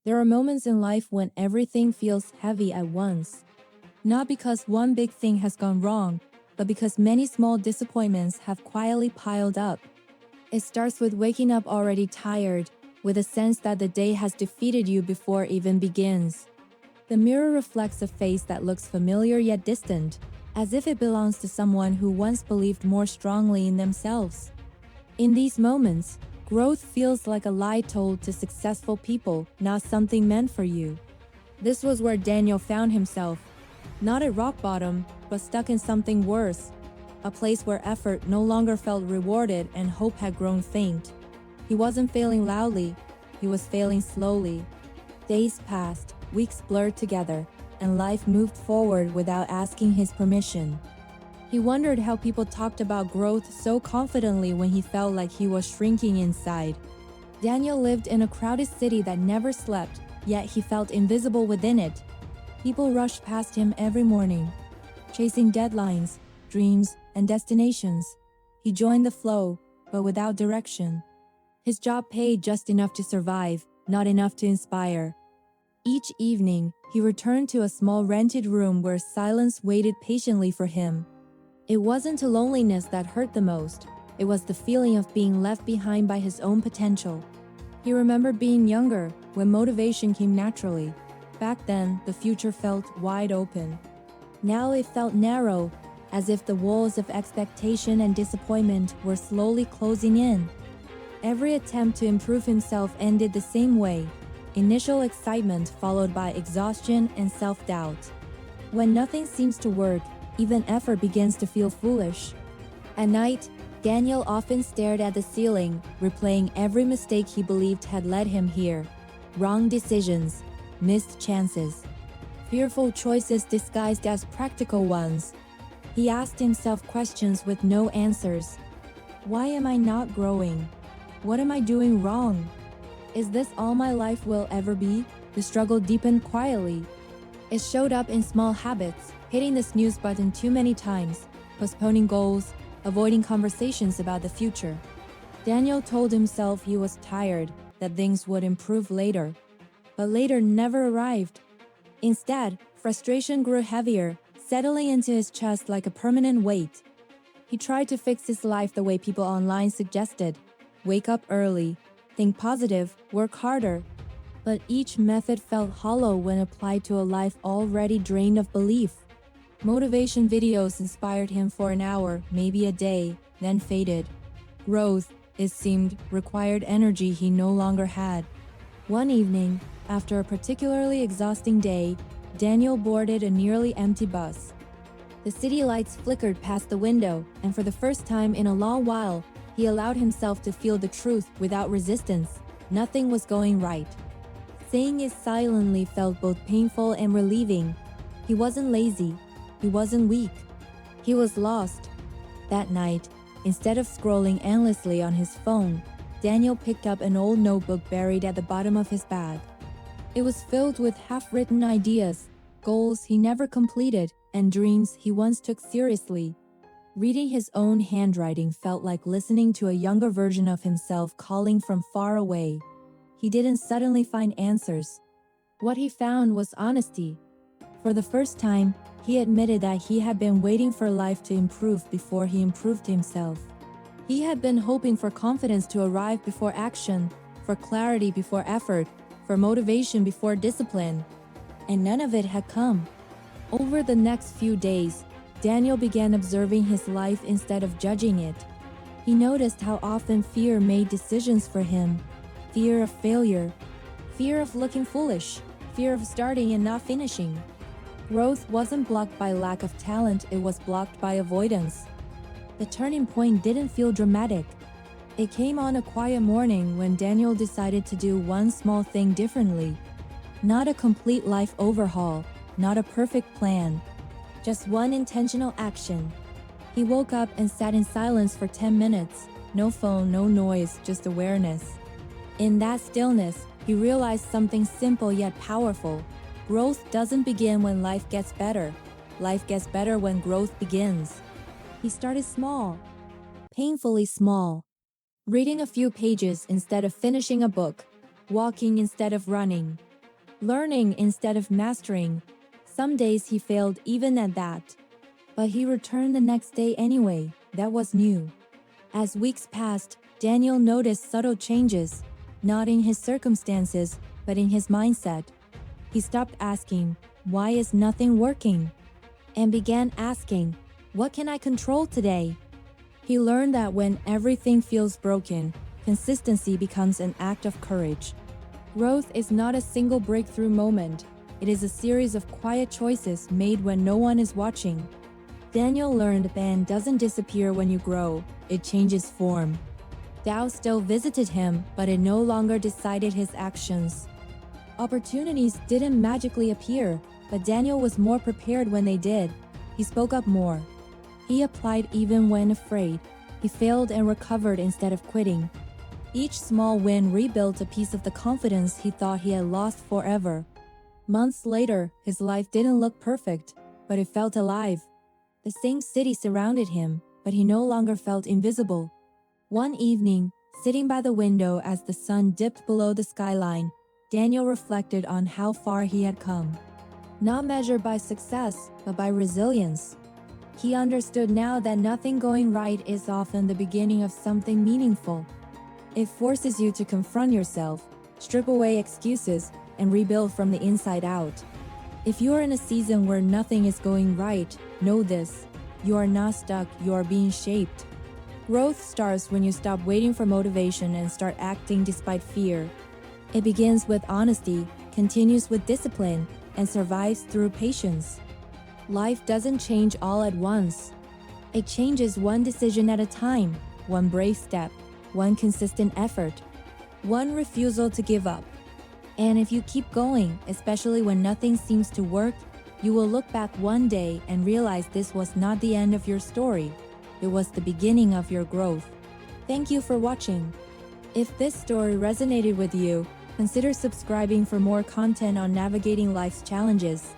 There are moments in life when everything feels heavy at once. Not because one big thing has gone wrong, but because many small disappointments have quietly piled up. It starts with waking up already tired, with a sense that the day has defeated you before it even begins. The mirror reflects a face that looks familiar yet distant, as if it belongs to someone who once believed more strongly in themselves. In these moments, growth feels like a lie told to successful people, not something meant for you. This was where Daniel found himself. Not at rock bottom, but stuck in something worse. A place where effort no longer felt rewarded and hope had grown faint. He wasn't failing loudly, he was failing slowly. Days passed, weeks blurred together, and life moved forward without asking his permission. He wondered how people talked about growth so confidently when he felt like he was shrinking inside. Daniel lived in a crowded city that never slept, yet he felt invisible within it. People rushed past him every morning, chasing deadlines, dreams, and destinations. He joined the flow, but without direction. His job paid just enough to survive, not enough to inspire. Each evening, he returned to a small rented room where silence waited patiently for him. It wasn't the loneliness that hurt the most, it was the feeling of being left behind by his own potential. He remembered being younger, when motivation came naturally. Back then, the future felt wide open. Now it felt narrow, as if the walls of expectation and disappointment were slowly closing in. Every attempt to improve himself ended the same way: initial excitement followed by exhaustion and self-doubt. When nothing seems to work, even effort begins to feel foolish. At night, Daniel often stared at the ceiling, replaying every mistake he believed had led him here. Wrong decisions, missed chances, fearful choices disguised as practical ones. He asked himself questions with no answers. Why am I not growing? What am I doing wrong? Is this all my life will ever be? The struggle deepened quietly. It showed up in small habits: hitting the snooze button too many times, postponing goals, avoiding conversations about the future. Daniel told himself he was tired, that things would improve later. But later never arrived. Instead, frustration grew heavier, settling into his chest like a permanent weight. He tried to fix his life the way people online suggested: wake up early, think positive, work harder. But each method felt hollow when applied to a life already drained of belief. Motivation videos inspired him for an hour, maybe a day, then faded. Growth, it seemed, required energy he no longer had. One evening, after a particularly exhausting day, Daniel boarded a nearly empty bus. The city lights flickered past the window, and for the first time in a long while, he allowed himself to feel the truth without resistance. Nothing was going right. Saying it silently felt both painful and relieving. He wasn't lazy. He wasn't weak. He was lost. That night, instead of scrolling endlessly on his phone, Daniel picked up an old notebook buried at the bottom of his bag. It was filled with half-written ideas, goals he never completed, and dreams he once took seriously. Reading his own handwriting felt like listening to a younger version of himself calling from far away. He didn't suddenly find answers. What he found was honesty. For the first time, he admitted that he had been waiting for life to improve before he improved himself. He had been hoping for confidence to arrive before action, for clarity before effort, for motivation before discipline. And none of it had come. Over the next few days, Daniel began observing his life instead of judging it. He noticed how often fear made decisions for him. Fear of failure, fear of looking foolish, fear of starting and not finishing. Growth wasn't blocked by lack of talent, it was blocked by avoidance. The turning point didn't feel dramatic. It came on a quiet morning when Daniel decided to do one small thing differently. Not a complete life overhaul, not a perfect plan. Just one intentional action. He woke up and sat in silence for 10 minutes. No phone, no noise, just awareness. In that stillness, he realized something simple yet powerful. Growth doesn't begin when life gets better. Life gets better when growth begins. He started small, painfully small. Reading a few pages instead of finishing a book, walking instead of running, learning instead of mastering. Some days he failed even at that. But he returned the next day anyway. That was new. As weeks passed, Daniel noticed subtle changes, not in his circumstances, but in his mindset. He stopped asking, "Why is nothing working?" and began asking, "What can I control today?" He learned that when everything feels broken, consistency becomes an act of courage. Growth is not a single breakthrough moment. It is a series of quiet choices made when no one is watching. Daniel learned pain doesn't disappear when you grow, it changes form. Doubt still visited him, but it no longer decided his actions. Opportunities didn't magically appear, but Daniel was more prepared when they did. He spoke up more. He applied even when afraid. He failed and recovered instead of quitting. Each small win rebuilt a piece of the confidence he thought he had lost forever. Months later, his life didn't look perfect, but it felt alive. The same city surrounded him, but he no longer felt invisible. One evening, sitting by the window as the sun dipped below the skyline, Daniel reflected on how far he had come. Not measured by success, but by resilience. He understood now that nothing going right is often the beginning of something meaningful. It forces you to confront yourself, strip away excuses, and rebuild from the inside out. If you are in a season where nothing is going right, know this: you are not stuck, you are being shaped. Growth starts when you stop waiting for motivation and start acting despite fear. It begins with honesty, continues with discipline, and survives through patience. Life doesn't change all at once. It changes one decision at a time, one brave step, one consistent effort, one refusal to give up. And if you keep going, especially when nothing seems to work, you will look back one day and realize this was not the end of your story. It was the beginning of your growth. Thank you for watching. If this story resonated with you, consider subscribing for more content on navigating life's challenges.